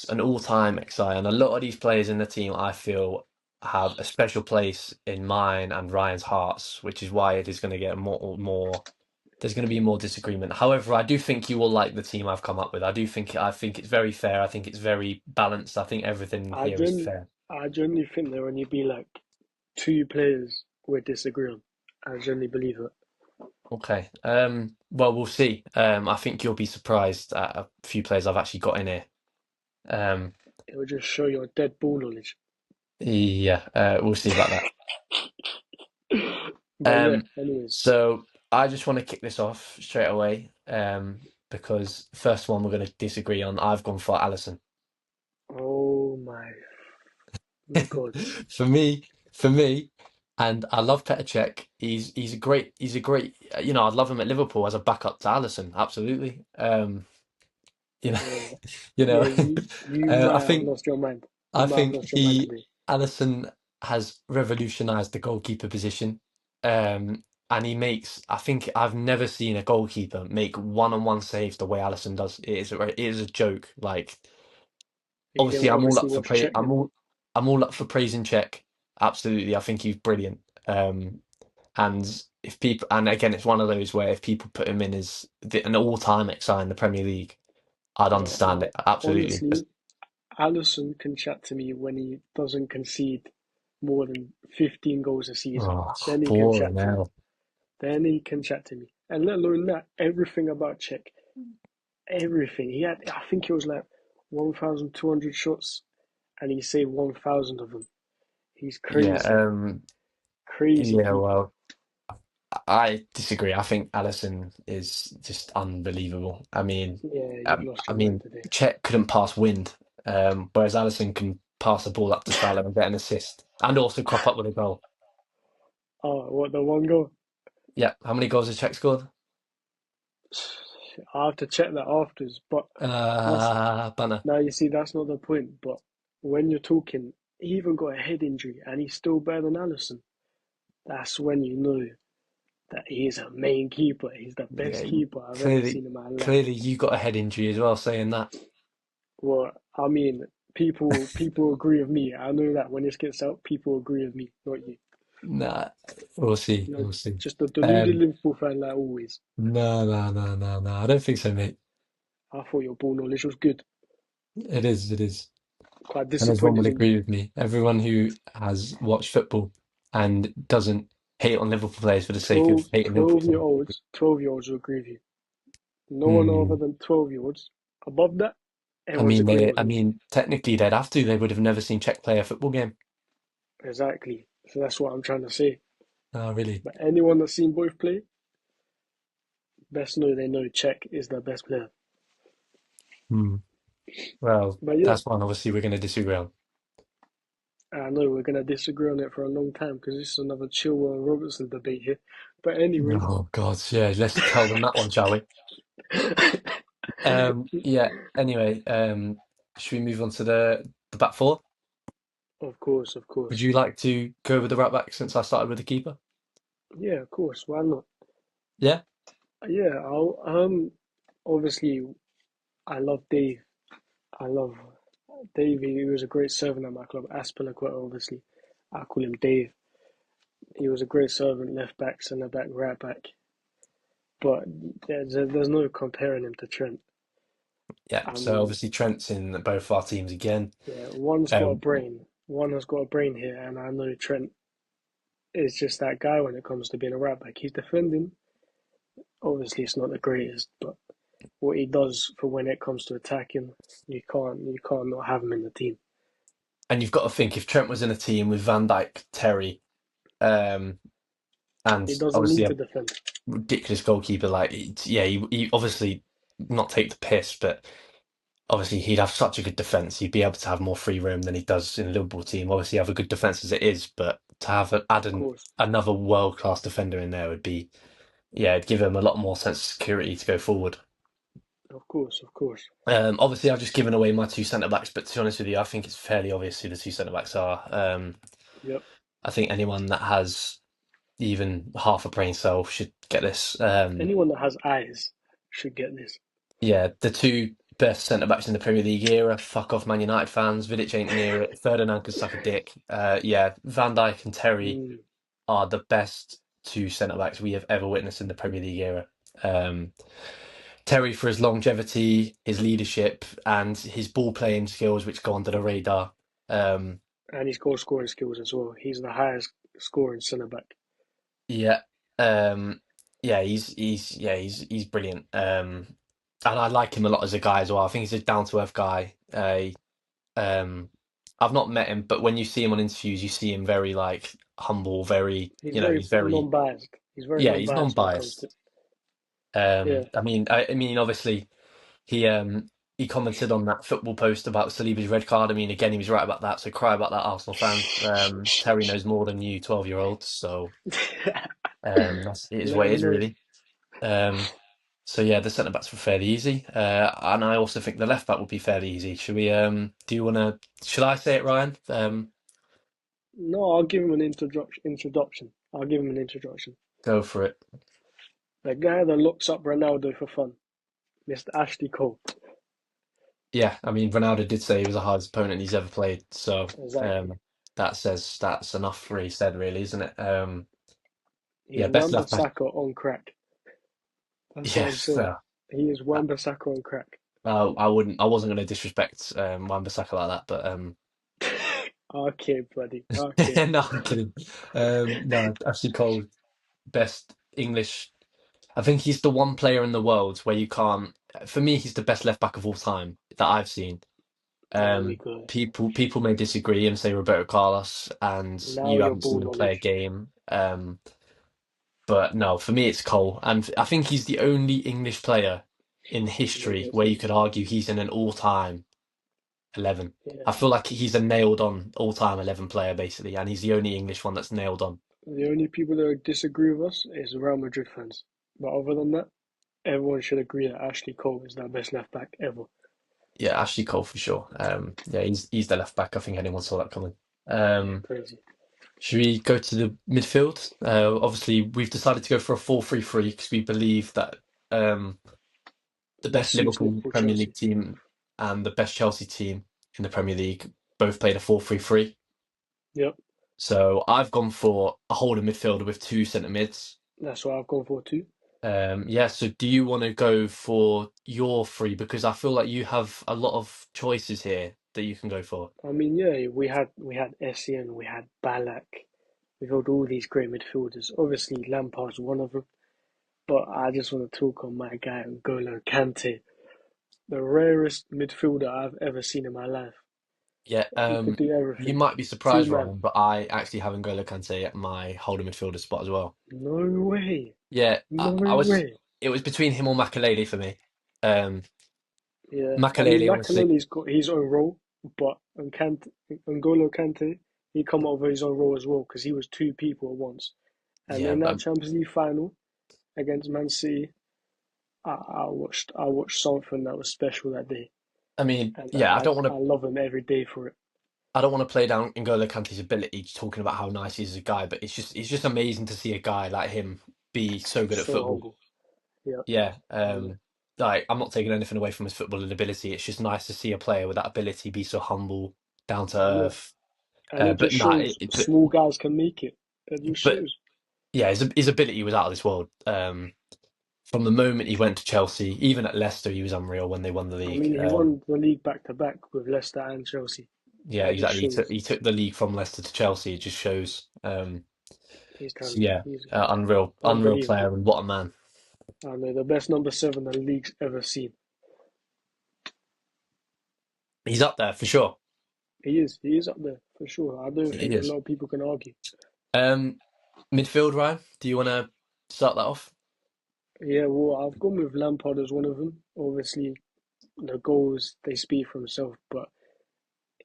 an all-time XI, and a lot of these players in the team I feel have a special place in mine and Ryan's hearts, which is why it is going to get more. There's going to be more disagreement. However, I do think you will like the team I've come up with. I think it's very fair. I think it's very balanced. I think everything I here is gen fair. I generally think there only be like two players we disagree on. I generally believe it. Okay. Well, we'll see. I think you'll be surprised at a few players I've actually got in here. Um, It will just show your dead ball knowledge. yeah, we'll see about that. But yeah, Um, anyways. so I just want to kick this off straight away. Because first one we're going to disagree on. I've gone for Allison. Oh my God. For me, for me, and I love Petr Cech. He's a great. I'd love him at Liverpool as a backup to Allison. Absolutely. You know, Yeah, you know. yeah, you I might have think lost your mind. You I might have think lost your mind he today. Allison has revolutionized the goalkeeper position. And he makes. I think I've never seen a goalkeeper make one-on-one saves the way Allison does. It is a joke. Like, You obviously, didn't I'm all obviously up for watch praise. Czech I'm then. all up for praising Czech. Absolutely, I think he's brilliant. And if people, and again, it's one of those where if people put him in as an all-time XI in the Premier League, I'd understand it absolutely. Honestly, Allison can chat to me when he doesn't concede more than 15 goals a season. Oh, Then he can boring chat to me. hell. Then he can chat to me. And let alone that, everything about Czech, everything. He had, I think it was like 1,200 shots and he saved 1,000 of them. He's Yeah. crazy. Crazy Yeah. keeper. Well, I disagree. I think Allison is just unbelievable. I mean, Yeah, you've um, lost I your mind mean, today. Chet couldn't pass wind, whereas Allison can pass the ball up to Salah and get an assist, and also crop up with a goal. Oh, what, the one goal? Yeah. How many goals has Czech scored? I have to check that afterwards, but that's Banner. now you see that's not the point. But when you're talking, he even got a head injury and he's still better than Allison. That's when you know that he is a main keeper. He's the best Yeah. keeper I've ever Clearly, seen in my life. clearly, you got a head injury as well. Saying that. Well, I mean, people agree with me. I know that when this gets out, people agree with me, not you. Nah, we'll see. You know, We'll see. just a deluded Um, Liverpool fan like always. no, no, no, no, no. I don't think so, mate. I thought your ball knowledge was good. It is. It is. Quite And everyone disappointed will in you. agree with me. Everyone who has watched football and doesn't hate on Liverpool players for the sake of 12, hating Liverpool 12 year players. olds, 12-year-olds will agree with you. No one other Hmm. than 12-year-olds. Above that, I everyone's mean, agreeing they. with I me. mean, technically, they'd have to. They would have never seen Czech play a football game. Exactly. So that's what I'm trying to say. Oh, really? But anyone that's seen both play, best know they know Czech is their best player. Hmm. Well, But yeah, that's one. Obviously, we're going to disagree on. I know we're gonna disagree on it for a long time because this is another Chilwell and Robertson debate here. But anyways, Oh God, yeah. Let's tell them that one, shall we? Yeah. Anyway, should we move on to the back four? of course, of Would course. you like to go with the right back since I started with the keeper? Yeah, of course. Why not? Yeah. Yeah, I'll obviously I love Dave. I love Dave. He was a great servant at my club. Aspilicueta, obviously. I call him Dave. He was a great servant, left back, centre back, right back. But there's no comparing him to Trent. Yeah. I So mean, obviously Trent's in both our teams again. yeah, one's got a Um, brain. One has got a brain here, and I know Trent is just that guy when it comes to being a right back. He's defending. Obviously, it's not the greatest, but what he does for when it comes to attacking, you can't not have him in the team. and you've got to think if Trent was in a team with Van Dijk, Terry, um, and He doesn't obviously need a to defend. ridiculous goalkeeper, like yeah, he obviously not take the piss, but obviously he'd have such a good defense. He'd be able to have more free room than he does in a Liverpool team. Obviously, have a good defense as it is, but to have Of course, another world class defender in there would be yeah, it'd give him a lot more sense of security to go forward. of course, of course. Obviously, I've just given away my two centre backs, but to be honest with you, I think it's fairly obvious who the two centre backs are. Yep. I think anyone that has even half a brain cell should get this. Anyone that has eyes should get this. Yeah, the two best centre backs in the Premier League era. Fuck off, Man United fans. Vidic ain't near it. Ferdinand can suck a dick. Yeah, Van Dijk and Terry Mm. are the best two centre backs we have ever witnessed in the Premier League era. Um, Terry for his longevity, his leadership, and his ball playing skills, which go under the radar. Um, And his goal scoring skills as well. He's the highest scoring centre back. yeah, um, yeah, he's brilliant. And I like him a lot as a guy as well. I think he's a down to earth guy. Um, I've not met him, but when you see him on interviews, you see him very like humble, very, He's you know, very he's very, non-biased. He's very yeah, he's non-biased when it comes to non-biased. yeah. I mean, obviously, he he commented on that football post about Saliba's red card. I mean, again, he was right about that. So cry about that, Arsenal fans. Terry knows more than you, 12-year-olds. So it is Let what it him is, know. really. Um, so yeah, the centre backs were fairly easy, and I also think the left back would be fairly easy. Should we? Do you want to? Should I say it, Ryan? No, I'll give him an introduction. I'll give him an introduction. Go for it. The guy that looks up Ronaldo for fun, Mr. Ashley Cole. Yeah, I mean, Ronaldo did say he was the hardest opponent he's ever played, so Exactly. that's enough for he said, really, isn't it? He's Yeah, best left back. Wan-Bissaka on crack. That's what I'm Yes, saying. He is uh, Wan-Bissaka on crack. I wasn't going to disrespect Wan-Bissaka like that, but Okay, buddy. Okay. no, I'm kidding. No, Ashley Cole, best English. I think he's the one player in the world where you can't. For me, he's the best left back of all time that I've seen. There we go. People may disagree and say Roberto Carlos, and Now you you're haven't ball seen him play a knowledge. game. But no, for me, it's Cole, and I think he's the only English player in The history best where you English could player. argue he's in an all-time 11. I Yeah. feel like he's a nailed on all-time 11 player, basically, and he's the only English one that's nailed on. The only people that disagree with us is Real Madrid fans. But other than that, everyone should agree that Ashley Cole is the best left back ever. Yeah, Ashley Cole for sure. Yeah, he's the left back. I think anyone saw that coming. Yeah, Um, crazy. should we go to the midfield? Obviously, we've decided to go for a 4-3-3 because we believe that um, the Best best suits Liverpool Liverpool Premier Chelsea. League team and the best Chelsea team in the Premier League both played a 4-3-3. Yep, So I've gone for a holding midfielder with two centre mids. that's what I've gone for too. Yeah, so do you want to go for your three? Because I feel like you have a lot of choices here that you can go for. I mean, yeah, we had Essien, we had Ballack, we've got all these great midfielders. Obviously, Lampard's one of them, but I just want to talk on my guy N'Golo Kante, the rarest midfielder I've ever seen in my life. Yeah, He could do you everything. might be Two surprised, man. Ryan, but I actually have N'Golo Kante at my holding midfielder spot as well. No way. Yeah, No I was. way. It was between him or Makaleli for me. Um, Yeah, I mean, Makaleli, obviously, Makaleli's got his own role, but N'Golo Kante, he come over his own role as well because he was two people at once. And yeah. in that Champions League final against Man City, I watched something that was special that day, I mean, and yeah. I love him every day for it. I don't want to play down N'Golo Kante's ability, just talking about how nice he is as a guy, but it's just amazing to see a guy like him be so good at So football. humble. Yeah, Yeah. and Like I'm not taking anything away from his footballing ability. It's just nice to see a player with that ability be so humble, down to yeah, earth. and it But just nah, shows small guys can make it. It just but shows. yeah, his ability was out of this world. From the moment he went to Chelsea, even at Leicester, he was unreal when they won the I league. mean, he won the league back to back with Leicester and Chelsea. Yeah, That just exactly. shows He took the league from Leicester to Chelsea. It just shows. his So talent. yeah, He's unreal unbelievable. player, and what a man. I know the best number seven the league's ever seen. He's up there for sure. He is up there for sure. I don't He think a is. lot of people can argue. Um, Midfield, Ryan. Do you want to start that off? Yeah, well, I've gone with Lampard as one of them. Obviously, the goals they speak for himself, but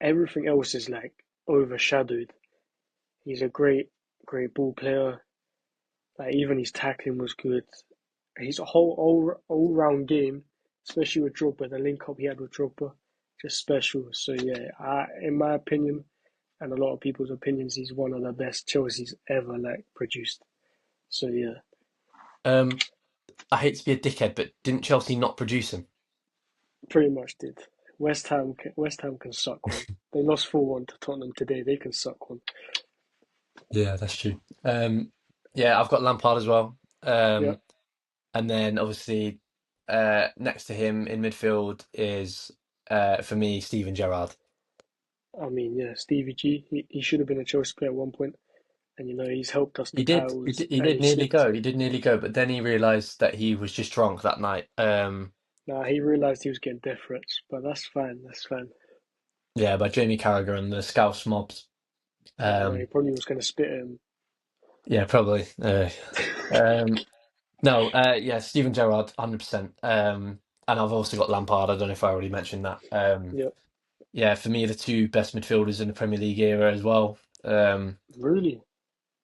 everything else is like overshadowed. He's a great ball player. Like even his tackling was good. He's a whole all round game, especially with Drogba. The link up he had with Drogba, just special. So yeah, in my opinion, and a lot of people's opinions, he's one of the best Chelsea's ever like produced. So Um, I hate to be a dickhead, but didn't Chelsea not produce him? Pretty much did. West Ham can suck one. They lost 4-1 to Tottenham today. They can suck one. Yeah, that's true. Yeah, I've got Lampard as well. Yeah, And then obviously, next to him in midfield is, for me, Steven Gerrard. I mean, yeah, Stevie G. He should have been a Chelsea player at one point, and he's helped us to He did, he titles, did, he and did he nearly slipped. go. He did nearly go, but then he realised that he was just drunk that night. Now he realised he was getting death threats, but that's fine. That's fine. Yeah, by Jamie Carragher and the Scouse mobs. I know he Um, probably was going to spit at him. yeah, probably. Um, no, yeah, Steven Gerrard, 100%. And I've also got Lampard. I don't know if I already mentioned that. Yep. Yeah, for me, the two best midfielders in the Premier League era as well. Really?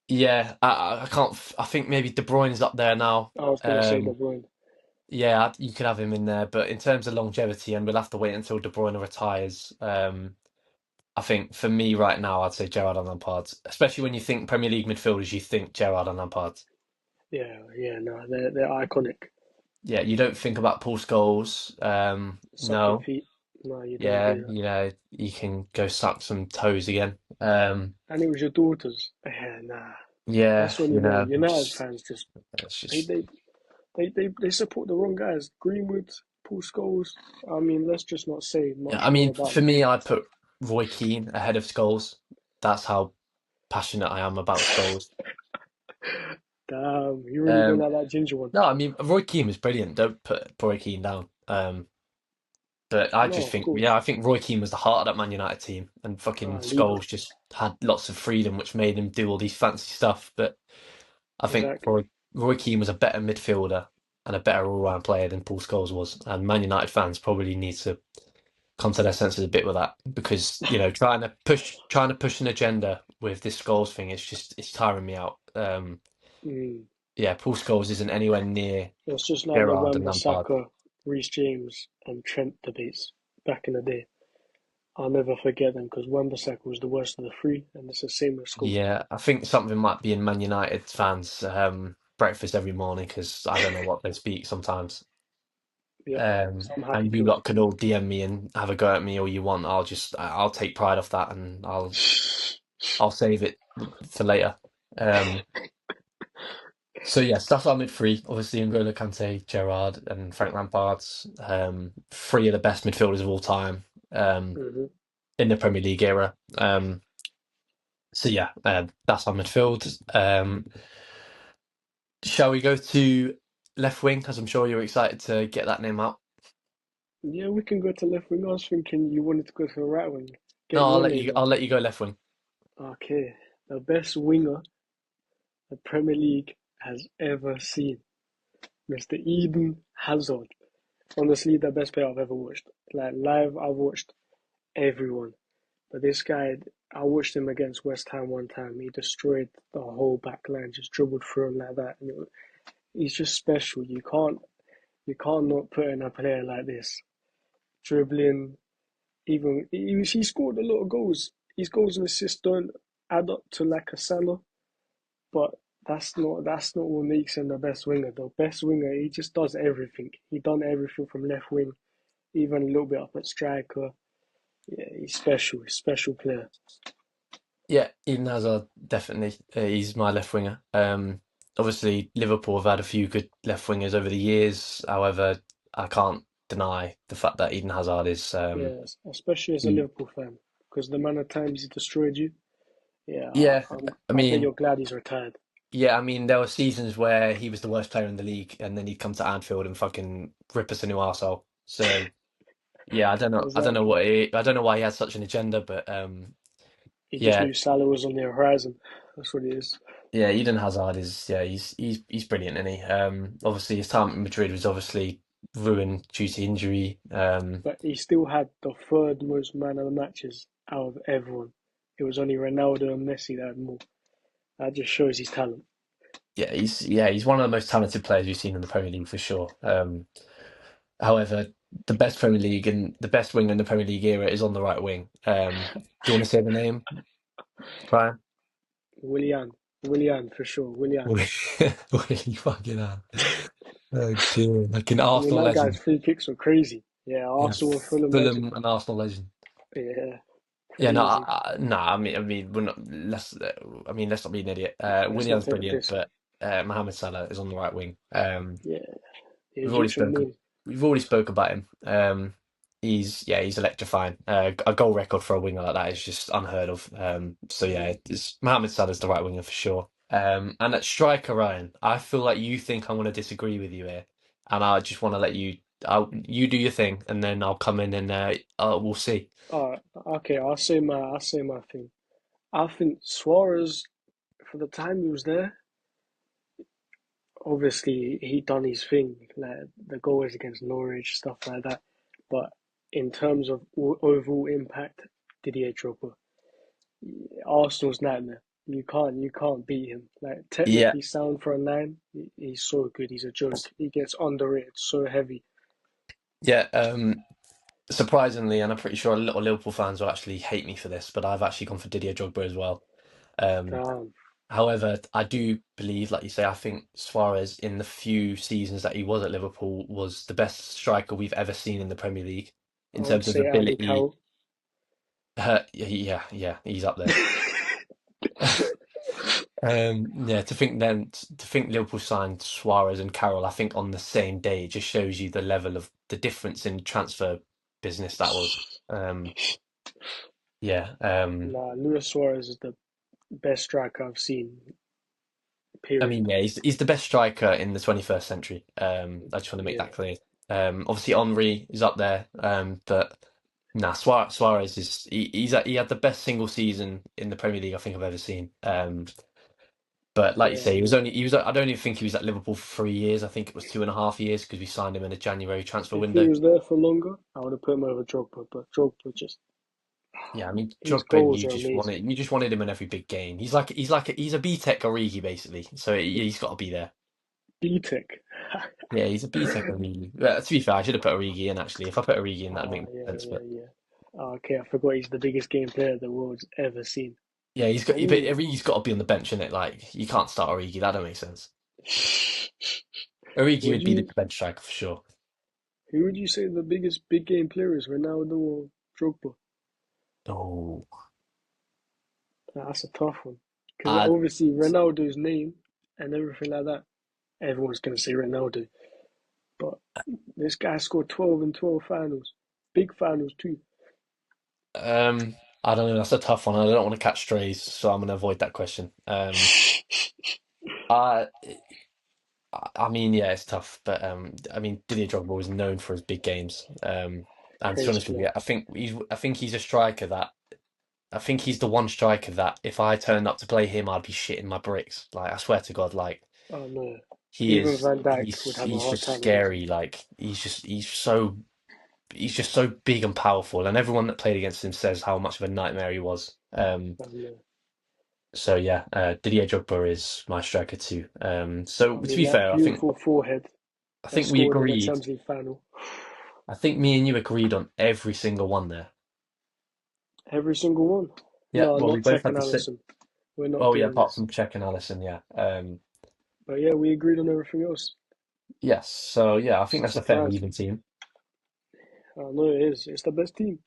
Yeah, I can't. I think maybe De Bruyne's up there now. I was going to say De Bruyne. Yeah, you could have him in there, but in terms of longevity, and we'll have to wait until De Bruyne retires. I think for me right now, I'd say Gerrard and Lampard. Especially when you think Premier League midfielders, you think Gerrard and Lampard. Yeah, yeah, no, they're iconic. Yeah, you don't think about Paul Scholes. Sucking No, feet. No, you don't yeah, do that. you know, you can go suck some toes again. And it was your daughters. Yeah, nah. Yeah, That's when you know, United fans just it's they just. they, they support the wrong guys. Greenwood, Paul Scholes. I mean, let's just not say Yeah, much I more mean, about for them. me, I put Roy Keane ahead of Scholes. That's how passionate I am about Scholes. Damn, you really don't Um, like that ginger one. no, I mean, Roy Keane was brilliant. Don't put Roy Keane down. But I No, just of think, yeah, course. I think Roy Keane was the heart of that Man United team, and fucking Leader. Scholes just had lots of freedom, which made him do all these fancy stuff. But I think Exactly. Roy Keane was a better midfielder and a better all-round player than Paul Scholes was, and Man United fans probably need to come to their senses a bit with that because trying to push an agenda with this Scholes thing is just it's tiring me out. Mm. Yeah, Paul Scholes isn't anywhere near It's just like the Gerrard and Lampard. Wan-Bissaka, Reece James, and Trent debates back in the day. I'll never forget them because Wan-Bissaka was the worst of the three, and it's the same with Scholes. Yeah, I think something might be in Man United fans' breakfast every morning because I don't know what they speak sometimes. Yep. Some happy And you pills. lot can all DM me and have a go at me all you want. I'll take pride off that and I'll save it for later. Um, so yes, that's our mid three. Obviously, N'Golo Kante, Gerrard, and Frank Lampard's three of the best midfielders of all time Hmm. in the Premier League era. So yeah, that's our midfield. Shall we go to left wing? Because I'm sure you're excited to get that name out. Yeah, we can go to left wing. I was thinking you wanted to go to the right wing. Get No, your name I'll out. let you go left wing. Okay. The best winger the Premier League has ever seen. Mr. Eden Hazard. Honestly, the best player I've ever watched. Like live, I've watched everyone. But this guy, I watched him against West Ham one time. He destroyed the whole back line, just dribbled through him like that. He's just special. You can't not put in a player like this. Dribbling, even he scored a lot of goals. His goals and assists don't add up to like a Salah, but that's not what makes him the best winger. The best winger, he just does everything. He done everything from left wing, even a little bit up at striker. Yeah, he's special. He's a special player. Yeah, Eden Hazard, definitely. He's my left winger. Obviously, Liverpool have had a few good left wingers over the years. However, I can't deny the fact that Eden Hazard is. Yeah, especially as a He, Liverpool fan, because the amount of times he destroyed you. Yeah, yeah, I I bet mean, you're glad he's retired. yeah, I mean, there were seasons where he was the worst player in the league, and then he'd come to Anfield and fucking rip us a new arsehole. So yeah, Exactly. I don't know why he had such an agenda, but He just yeah, knew Salah was on the horizon. That's what it is. yeah, Eden Hazard is yeah, he's brilliant, isn't he? Obviously his time at Madrid was obviously ruined due to injury. But he still had the third most man of the matches out of everyone. It was only Ronaldo and Messi that had more. That just shows his talent. Yeah, he's one of the most talented players we've seen in the Premier League for sure. However, the best Premier League and the best winger in the Premier League era is on the right wing. Do you want to say the name, Brian? Willian, Willian for sure. Willian. Really fucking hell. Oh dear. Like an I mean, Arsenal that guy's legend. free kicks are crazy. Yeah, Yeah, Arsenal and Fulham legend. Fulham and Arsenal legend. Yeah, Yeah, no, crazy. no. I mean, we're not. Let's not be an idiot. Let's not Willian's take the brilliant, piss. but Mohamed Salah is on the right wing. Yeah, the We've already Egyptian spoken. moon. We've already spoke about him. He's electrifying. A goal record for a winger like that is just unheard of. So yeah, it's Mohamed Salah's the right winger for sure. And at striker, Ryan, I feel like you think I'm going to disagree with you here, and I just want to let you. You do your thing, and then I'll come in and we'll see. Okay, I'll say my thing. I think Suarez, for the time he was there, obviously he done his thing, like the goals against Norwich, stuff like that. But in terms of overall impact, Didier Drogba, Arsenal's nightmare. You can't beat him. Like Yeah, technically sound for a nine, he's so good. He's a joke. He gets underrated, so heavy. yeah. Surprisingly, and I'm pretty sure a lot of Liverpool fans will actually hate me for this, but I've actually gone for Didier Drogba as well. Um, Damn. However, I do believe, like you say, I think Suarez, in the few seasons that he was at Liverpool, was the best striker we've ever seen in the Premier League I in would terms of say Andy ability. Carroll. Yeah, he's up there. Yeah, to think Liverpool signed Suarez and Carroll, I think on the same day, it just shows you the level of the difference in transfer business that was. Um, yeah, Nah, Luis Suarez is the best striker I've seen. I Period. mean, yeah, he's the best striker in the 21st century. I just want to make Yeah, that clear. Obviously Henry is up there, but nah, Suarez is he had the best single season in the Premier League I think I've ever seen. But like you yeah. say, he was. I don't even think he was at Liverpool for 3 years. I think it was 2.5 years because we signed him in a January transfer If he window. was there for longer, I would have put him over Drogba. But Drogba just Yeah, I mean, his Drogba, goals are amazing. you just wanted him in every big game. He's a B-Tech Origi basically, so he's got to be there. B-Tech. Yeah, he's a B-Tech Origi. To be fair, I should have put Origi in actually. If I put Origi in, that'd make Oh, more yeah, sense. yeah, But yeah. Oh, okay, I forgot he's the biggest game player the world's ever seen. yeah, I but mean, Origi's got to be on the bench, innit? Like you can't start Origi. That don't make sense. Origi would would be the you? bench striker for sure. Who would you say the biggest big game player is? Ronaldo or Drogba? Oh, That's a tough one. Because uh, obviously Ronaldo's name and everything like that, everyone's gonna say Ronaldo. But this guy scored 12 in 12 finals, big finals too. I don't know. That's a tough one. I don't want to catch strays, so I'm going to avoid that question. I, I mean, yeah, it's tough, but I mean, Didier Drogba was known for his big games. And to be Crazy honest with player. you, I think he's a striker that I think he's the one striker that if I turned up to play him, I'd be shitting my bricks. Like I swear to God, like Oh no. he Even is, Van Dijk would have a he's hard just time against him. scary. Like he's just so big and powerful, and everyone that played against him says how much of a nightmare he was. I mean, So yeah, Didier Drogba is my striker too. So to be that fair, beautiful forehead I that think we scored in the agreed. Champions League final. I think me and you agreed on every single one there. Every single one. Yeah, No, well, we not both Tech had and the same. Allison. We're not Oh yeah, doing apart this. from Czech and Allison, yeah. But yeah, we agreed on everything else. Yes. So yeah, I think that's a fair Surprise even me. team. I know it is. It's the best team.